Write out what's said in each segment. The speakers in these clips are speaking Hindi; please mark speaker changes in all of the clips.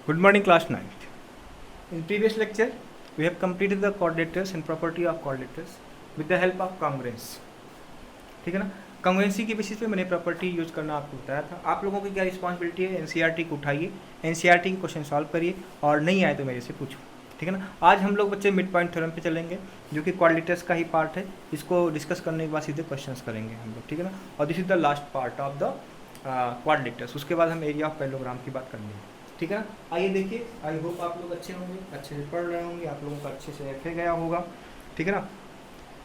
Speaker 1: Good morning, class 9th. In previous lecture, we have completed the coordinators and property of coordinators with the help of congruence. ठीक है ना। कॉन्ग्रुएंसी की बेसिस पे मैंने प्रॉपर्टी यूज करना आपको बताया था। आप लोगों की क्या रिस्पॉन्सिबिलिटी है, एनसीईआरटी को उठाइए, एनसीईआरटी के क्वेश्चन सॉल्व करिए और नहीं आए तो मेरे से पूछो। ठीक है ना। आज हम लोग बच्चे मिड पॉइंट थ्योरम पे चलेंगे, जो कि क्वाड्रेटर्स का ही पार्ट है। इसको डिस्कस करने के बाद सीधे क्वेश्चंस करेंगे हम लोग। ठीक है ना। और this is the last part of the quadrilaterals. उसके बाद हम एरिया ऑफ पैरेललोग्राम की बात करेंगे। ठीक है ना। आइए देखिए, आई होप आप लोग अच्छे होंगे, अच्छे से पढ़ रहे होंगे, आप लोगों का अच्छे से एफए गया होगा। ठीक है ना।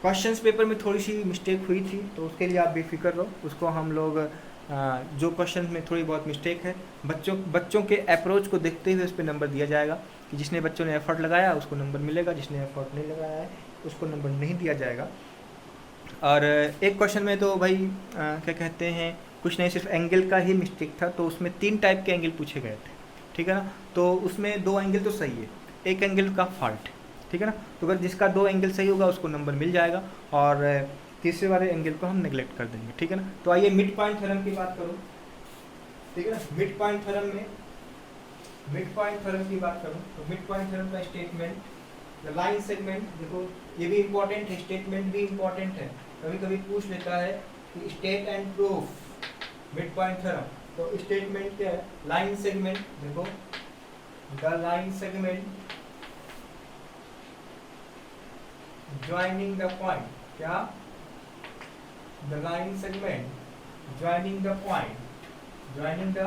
Speaker 1: क्वेश्चंस पेपर में थोड़ी सी मिस्टेक हुई थी, तो उसके लिए आप बेफिक्र रहो। उसको हम लोग जो क्वेश्चन में थोड़ी बहुत मिस्टेक है, बच्चों के अप्रोच को देखते हुए उस पर नंबर दिया जाएगा कि जिसने बच्चों ने एफर्ट लगाया उसको नंबर मिलेगा, जिसने एफर्ट नहीं लगाया है उसको नंबर नहीं दिया जाएगा। और एक क्वेश्चन में तो भाई क्या कहते हैं, कुछ नहीं, सिर्फ एंगल का ही मिस्टेक था। तो उसमें 3 टाइप के एंगल पूछे गए थे। ठीक है ना। तो उसमें 2 एंगल तो सही है, एक एंगल का फॉल्ट है। ठीक है ना। तो अगर जिसका 2 एंगल सही होगा उसको नंबर मिल जाएगा और तीसरे वाले एंगल को हम नेग्लेक्ट कर देंगे। ठीक है ना। तो आइए मिड पॉइंट थ्योरम की बात करूँ। ठीक है ना। मिड पॉइंट थ्योरम की बात करूँ तो मिड पॉइंट थ्योरम का स्टेटमेंट, द लाइन सेगमेंट, देखो ये भी इंपॉर्टेंट है, स्टेटमेंट भी इंपॉर्टेंट है। कभी कभी पूछ लेता है कि state and proof mid point theorem. तो स्टेटमेंट क्या है, लाइन सेगमेंट। देखो the line segment joining the point, क्या, the line segment joining the point, joining the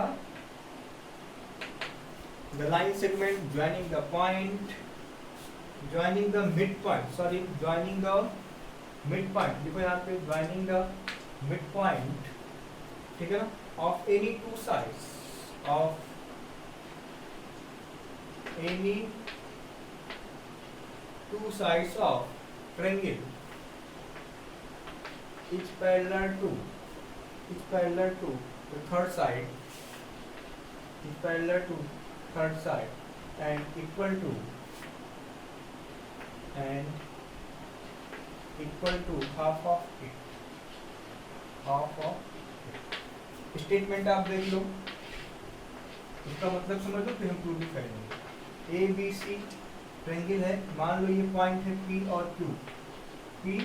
Speaker 1: line segment joining the point, joining the mid point, sorry joining the mid point. देखो यहाँ पे ज्वाइनिंग द मिड पॉइंट, ठीक है ना, of any two sides of any two sides of triangle is parallel to the third side, is parallel to third side and equal to half of it, half of statement आप देख लो, इसका मतलब समझ लो, फिर हम प्रूव भी करेंगे। ए बी सी ट्रायंगल है, मान लो ये पॉइंट है पी और क्यू, पी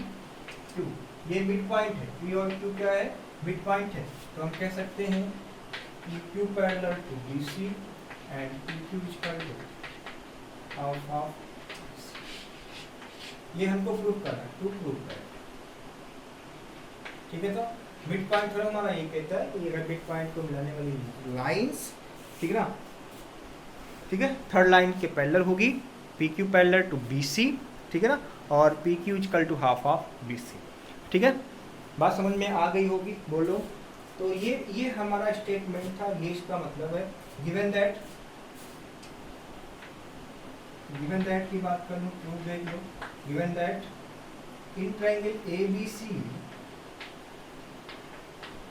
Speaker 1: क्यू, ये मिड पॉइंट है। पी और क्यू क्या है, मिड पॉइंट है। तो हम कह सकते हैं कि Q parallel to B C and P Q equal to half of. ये हमको प्रूव करना है, टू प्रूव करें। ठीक है। तो मिड पॉइंट थ्योरम हमारा ये कहता है कि अगर मिड पॉइंट को मिलाने वाली लाइंस, ठीक है ना, ठीक है, थर्ड लाइन के पैरेलल होगी, P Q parallel to B C, ठीक है ना, और P Q equal to half of B C. ठीक है, बात समझ में आ गई होगी, बोलो। तो ये हमारा स्टेटमेंट था, ये इसका मतलब है। गिवन दैट की बात कर लो, प्रूफ देख लो। Given that in triangle A B C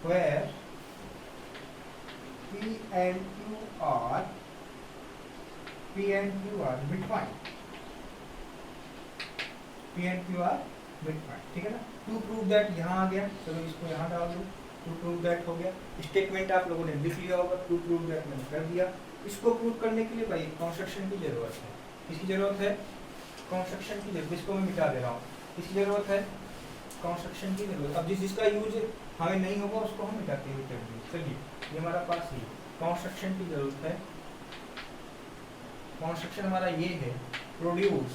Speaker 1: where P and Q are midpoint, P and Q are midpoint। ठीक है ना। टू प्रूव दैट यहाँ आ गया, चलो इसको यहाँ डाल दो, टू प्रूव दैट हो गया। स्टेटमेंट आप लोगों ने लिख लिया होगा, टू प्रूव दैट मैंने कर दिया। इसको प्रूव करने के लिए भाई कंस्ट्रक्शन की जरूरत है। किसकी जरूरत है, कंस्ट्रक्शन की जरूरत। इसको मैं मिटा दे रहा हूँ, किसकी जरूरत है, कंस्ट्रक्शन की जरूरत। अब जिसका यूज हमें नहीं होगा उसको हम मिटाते हुए चलेंगे। चलिए, ये हमारा पास ये कंस्ट्रक्शन की जरूरत है। कंस्ट्रक्शन हमारा ये है, produce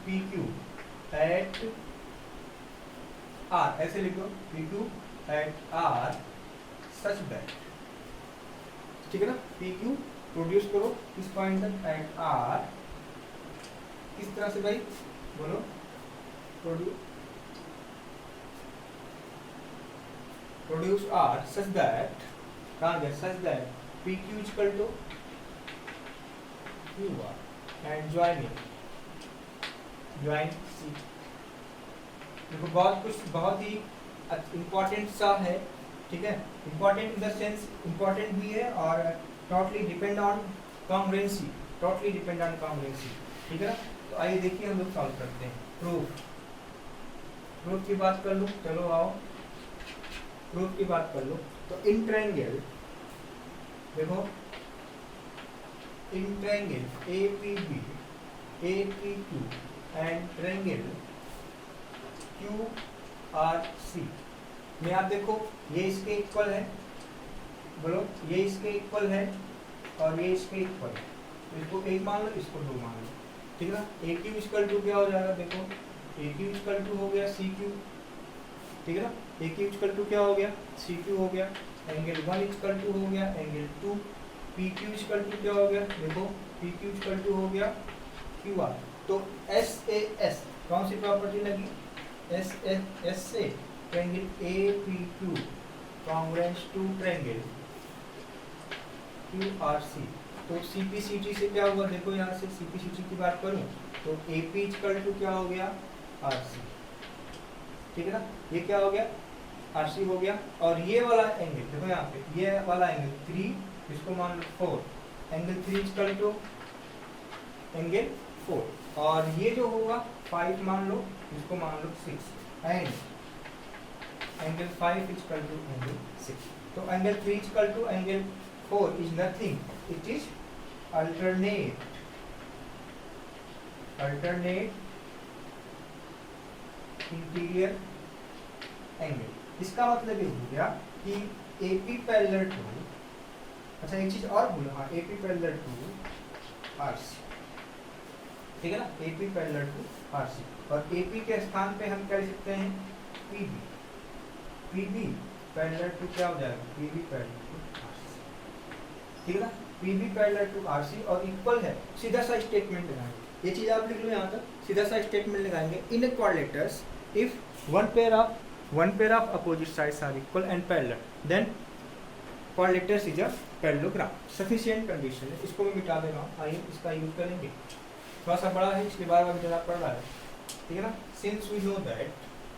Speaker 1: P Q at R, ऐसे लिखो, P Q at R such that, ठीक है ना। पी क्यू प्रोड्यूस करो किस पॉइंट तक, एट आर। किस तरह से भाई, बोलो, प्रोड्यूस आर सच दैट, कहाँ गया, such that P Q equal to Q R and join C. देखो बहुत ही इंपॉर्टेंट सा है। ठीक है, important in the sense important भी है और टोटली डिपेंड ऑन कॉन्ग्रुएंसी, ठीक है ना। तो आइए देखिए हम लोग सॉल्व करते हैं। प्रूफ की बात कर लो, चलो आओ प्रूफ की बात कर लो। तो इन ट्रायंगल देखो in triangle APB APQ and triangle QRC में आप देखो ये इसके इक्वल है, बोलो ये इसके इक्वल है और ये इसके इक्वल है, तो इसको 1 मान लो, इसको 2 मान लो, ठीक है ना। AQ इक्वल टू क्या हो जाएगा, देखो AQ इक्वल टू हो गया CQ, ठीक है ना। AQ इक्वल टू क्या हो गया, CQ हो गया, एंगल 1 इक्वल टू हो गया एंगल 2, PQ इक्वल टू क्या हो गया, देखो PQ इक्वल टू हो गया QR। तो SAS कौन सी प्रॉपर्टी लगी, SAS से triangle APQ congruent to triangle QRC। तो CPCT से क्या हुआ, देखो यहाँ से CPCT की बात करूँ तो AP इक्वल टू क्या हो गया RC, ठीक है ना। ये क्या हो गया RC हो गया, और ये वाला एंगल देखो यहाँ पे, ये वाला एंगल 3, इसको मान लो 4, एंगल 3 इक्वल टू एंगल 4, और ये जो होगा 5 मान लो, इसको मान लो 6, and angle 5 equal to angle 6। तो angle 3 equal to angle 4 is nothing, it is alternate interior angle. इसका मतलब ये हो गया कि AP पैरेलल टू, अच्छा एक चीज और बोलो, हाँ AP पैरेलल टू RC, ठीक है ना, AP पैरेलल टू RC, और AP के स्थान पे हम क्या लिख सकते हैं PB पैरेलल टू क्या हो जाएगा, PB पैरेलल टू RC, ठीक है ना। PB पैरेलल टू RC और इक्वल है, सीधा सा स्टेटमेंट लगाएंगे, ये चीज आप लिख लो यहाँ तक, सीधा सा स्टेटमेंट लगाएंगे, इन क्वाड्रिलेटरस if one pair of opposite sides are equal and parallel then quadrilaters is a parallelogram, sufficient condition है। इसको मैं मिटा दे रहा हूँ, आइए इसका यूज करेंगे, थोड़ा सा बड़ा है इसलिए बार बार मिटाना पड़ रहा है, ठीक है ना। since we know that,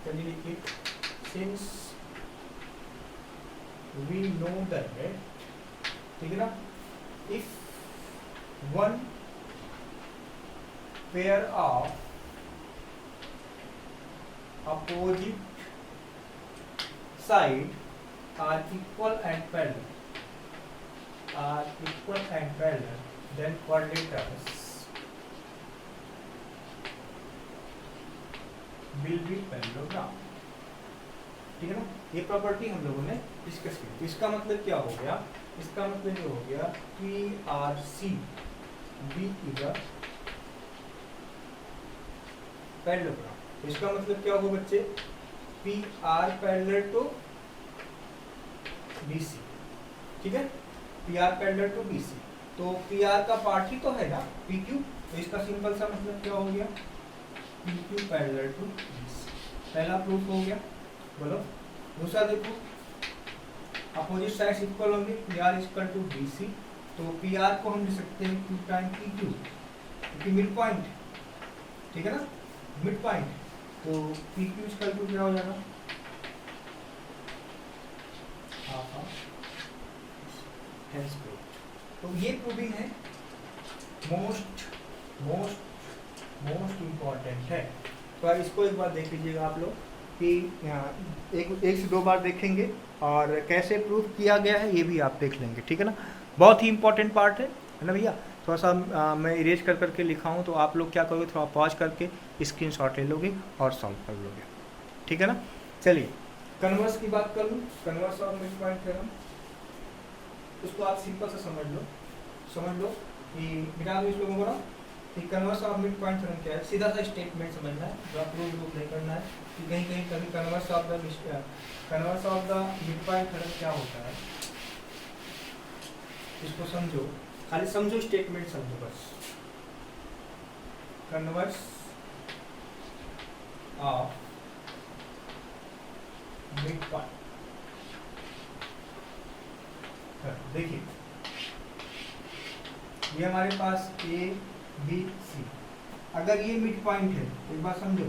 Speaker 1: चलिए लिखिए, since we know that, ठीक है ना, if one pair of opposite side are equal and parallel, then quadrilaters will be parallelogram, ठीक है ना। ये प्रॉपर्टी हम लोगों ने डिस्कस की। इसका मतलब क्या हो गया, इसका मतलब ये हो गया PRC B is a parallelogram। इसका मतलब क्या होगा बच्चे, PR पैरेलल टू BC, ठीक है, PR पैरेलल टू BC, तो PR का पार्ट ही तो है ना PQ, तो इसका सिंपल सा मतलब क्या हो गया, PQ पैरेलल टू BC, पहला प्रूफ हो गया, बोलो। दूसरा देखो, अपोजिट साइड्स इक्वल होंगे, PR इक्वल टू BC, तो PR को हम लिख सकते हैं Q टाइम PQ, क्योंकि मिड पॉइंट, ठीक है ना, मिड पॉइंट, तो PQ इक्वल टू क्या हो जाएगा, तो ये प्रूविंग है, मोस्ट इम्पॉर्टेंट है। तो इसको एक बार देख लीजिएगा आप लोग कि एक से 2 बार देखेंगे और कैसे प्रूफ किया गया है ये भी आप देख लेंगे, ठीक है ना। बहुत ही इंपॉर्टेंट पार्ट है ना भैया। थोड़ा सा मैं इरेज कर करके लिखा हूँ, तो आप लोग क्या करोगे, थोड़ा पॉज करके स्क्रीनशॉट ले लोगे और सॉल्व कर लोगे, ठीक है ना। चलिए कन्वर्स की बात कर लूँ, converse of mid point theorem, उसको आप सिंपल से समझ लो कि बिना भी इस लोगों को ना कि converse of mid point theorem क्या है, सीधा सा स्टेटमेंट समझना है, जो आप प्रूफ नहीं करना है कि कहीं कहीं कभी converse of the mid point theorem क्या होता है, इसको समझो, खाली समझो, स्टेटमेंट समझो बस। कन्वर्स ऑफ मिड पॉइंट, देखिए ये हमारे पास ABC, अगर ये मिड पॉइंट है, एक बार समझो,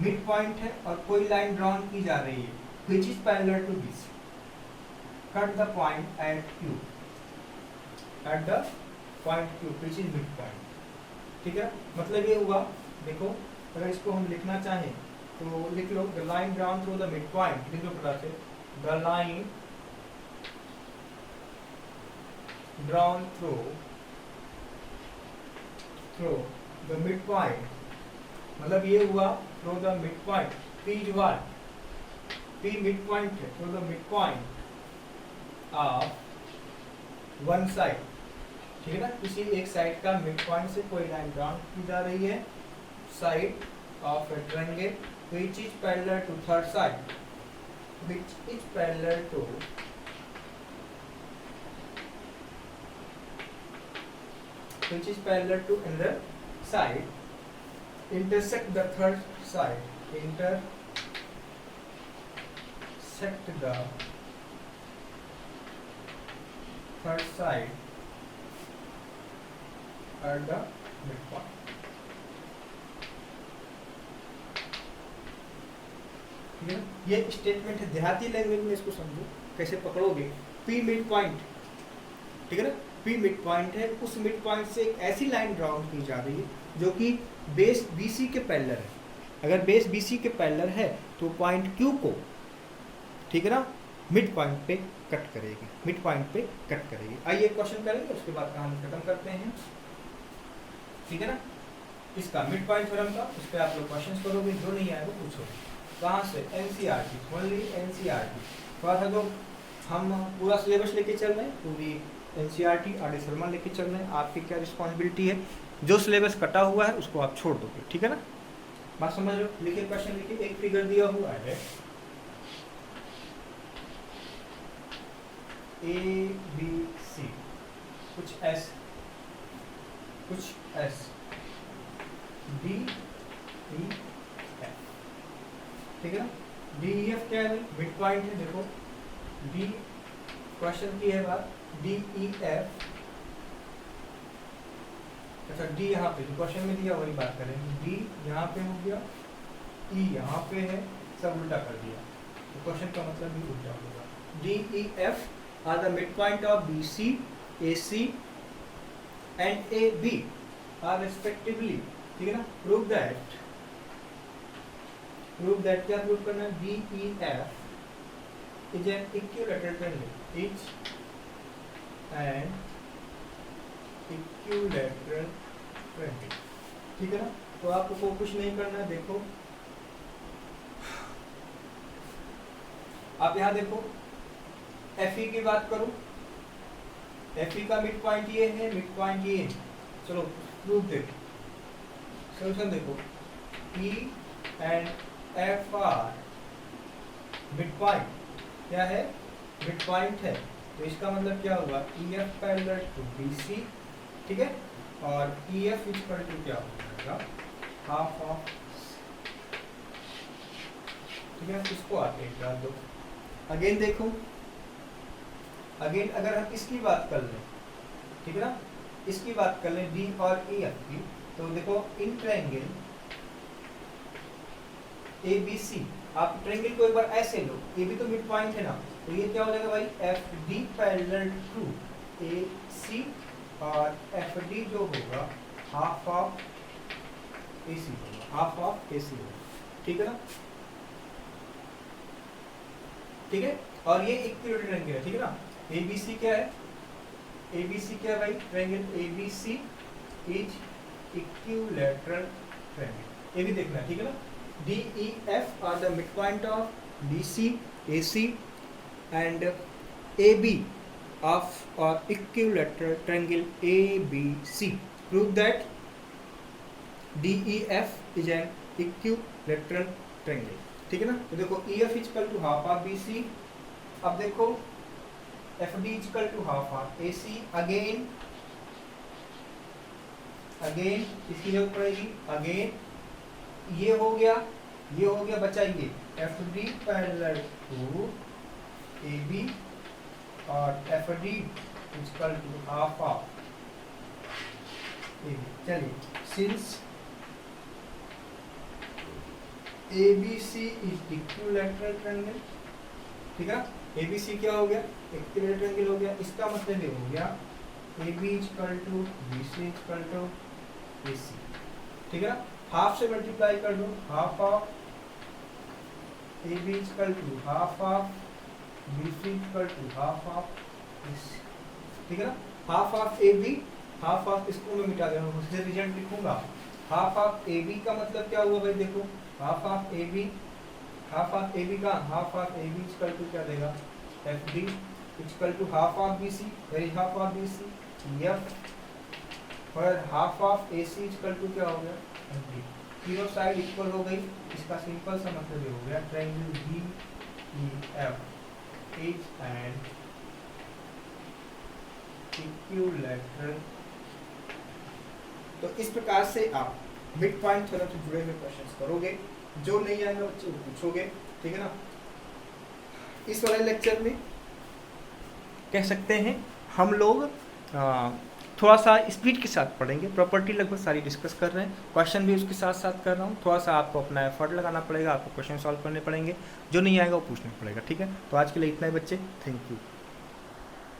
Speaker 1: मिड पॉइंट है और कोई लाइन ड्रॉन की जा रही है which is parallel to BC, cut the point at Q, at the point Q which is mid point, ठीक है। मतलब ये हुआ, देखो अगर इसको हम लिखना चाहें तो लिख लो, the line drawn through the mid point, लिख लो प्रकार से, the line drawn through the midpoint, मतलब ये हुआ through the midpoint, P is what? P midpoint है, through the midpoint of one side, ठीक है ना, किसी एक साइड का मिड पॉइंट से कोई लाइन ड्रॉन की जा रही है, side of A triangle which is parallel to third side, which is parallel to another side, intersect the third side, intersect the third side at the midpoint. ये स्टेटमेंट है, देहाती लैंग्वेज में इसको समझो कैसे पकड़ोगे। पी मिड पॉइंट, ठीक है ना, पी मिड पॉइंट है, उस मिड पॉइंट से एक ऐसी लाइन ड्रॉ की जा रही है जो कि बेस बीसी के पैरेलल है। अगर बेस बीसी के पैरेलल है तो पॉइंट क्यू को, ठीक है ना, मिड पॉइंट पे कट करेगी, मिड पॉइंट पे कट करेगी। आइए क्वेश्चन करेंगे, उसके बाद कहानी खत्म करते हैं, ठीक है ना। इसका मिड पॉइंट थ्योरम का, उस पर आप लोग क्वेश्चन करोगे, जो नहीं आए वो पूछोगे। कहाँ से? NCERT, only NCERT. थोड़ा सा जो हम पूरा सिलेबस लेके चल रहे हैं, पूरी एनसीईआरटी आर डी शर्मा लेके चल रहे हैं, आपकी क्या रिस्पॉन्सिबिलिटी है, जो सिलेबस कटा हुआ है उसको आप छोड़ दोगे, ठीक है ना। बात समझ लो, लिखिए क्वेश्चन लिखिए। एक फिगर दिया हुआ है ए बी सी, कुछ एस डी ई एफ, ठीक है ना। डी ई एफ क्या है? मिड पॉइंट है, देखो डी, क्वेश्चन की है बात, डी ई एफ, अच्छा डी यहाँ पे जो क्वेश्चन में दिया वही बात करेंगे। डी यहाँ पे हो गया, ई यहाँ पे है, सब उल्टा कर दिया तो क्वेश्चन का मतलब भी उल्टा होगा। D E F are the mid point of B C, A C and A B are respectively, ठीक है ना। प्रूव दैट क्या प्रूव करना है? D E F is an equilateral triangle, is an equilateral triangle, ठीक है ना। तो आपको कुछ नहीं करना है, देखो आप यहाँ देखो, एफ ई की बात करूं, एफ ई का मिड पॉइंट ये है, मिड पॉइंट ये है, चलो प्रूफ देखो, सोल्यूशन देखो, E and F R mid point क्या है? मिड पॉइंट है, तो इसका मतलब क्या होगा? E F parallel to B C, ठीक है, और ई एफ इक्वल टू क्या होगा? हाफ ऑफ, ठीक है। इसको आगे डाल दो। अगेन देखो, अगेन अगर हम इसकी बात कर लें, ठीक है ना, इसकी बात कर लें डी और ए एफ की, तो देखो इन ट्रायंगल ए बी सी, आप ट्रायंगल को एक बार ऐसे लो, ए भी तो मिड पॉइंट है ना, तो ये क्या हो जाएगा भाई? एफ डी पैरेलल टू ए सी, और एफ डी जो होगा हाफ ऑफ ए सी होगा, हाफ ऑफ ए सी होगा, ठीक है ना, ठीक है। और ये इक्विलैटरल ट्रायंगल है, ठीक है ना। ए बी सी क्या है? ए बी सी क्या है भाई? Triangle A B C is equilateral triangle, ये भी देखना है, ठीक है ना। D E F are the mid point of B C, A C and A B of or equilateral triangle ABC. Prove that DEF is an equilateral triangle, ठीक है ना। तो देखो EF equal to half of BC, अब देखो FD equal to half of AC, again इसकी जरूरत पड़ेगी, अगेन ये हो गया, बचा ये FD पैरेलल टू AB और FD equal to half of AB। चलिए, since ABC is equilateral triangle, ठीक है, ABC क्या हो गया? इक्विलैटरल ट्रायंगल हो गया, इसका मतलब ये हो गया AB equal to BC equal to AC, ठीक है ना। हाफ से मल्टीप्लाई कर दो, half of AB equal to half of BC equal to half of BC, ठीक है ना। Half of A B, half of, इसको मैं मिटा दे रहा हूँ, रिजल्ट लिखूंगा। हाफ ऑफ ए बी का मतलब क्या हुआ भाई, देखो half of A B, half of A B का half of A B equal to क्या देगा, F D equal to half of B C, where is half of B C, F, और half of A C equal to क्या हो गया, एफ डी। तीनों साइड इक्वल हो गई, इसका सिंपल सा मतलब ये हो गया triangle B E F is and equilateral. तो इस प्रकार से आप मिड पॉइंट थ्योरम से जुड़े हुए क्वेश्चंस करोगे, जो नहीं आएगा बच्चे वो पूछोगे, ठीक है ना। इस वाले लेक्चर में कह सकते हैं हम लोग थोड़ा सा स्पीड के साथ पढ़ेंगे, प्रॉपर्टी लगभग सारी डिस्कस कर रहे हैं, क्वेश्चन भी उसके साथ साथ कर रहा हूँ, थोड़ा सा आपको अपना एफर्ट लगाना पड़ेगा, आपको क्वेश्चन सॉल्व करने पड़ेंगे, जो नहीं आएगा वो पूछना पड़ेगा, ठीक है। तो आज के लिए इतना ही बच्चे, थैंक यू।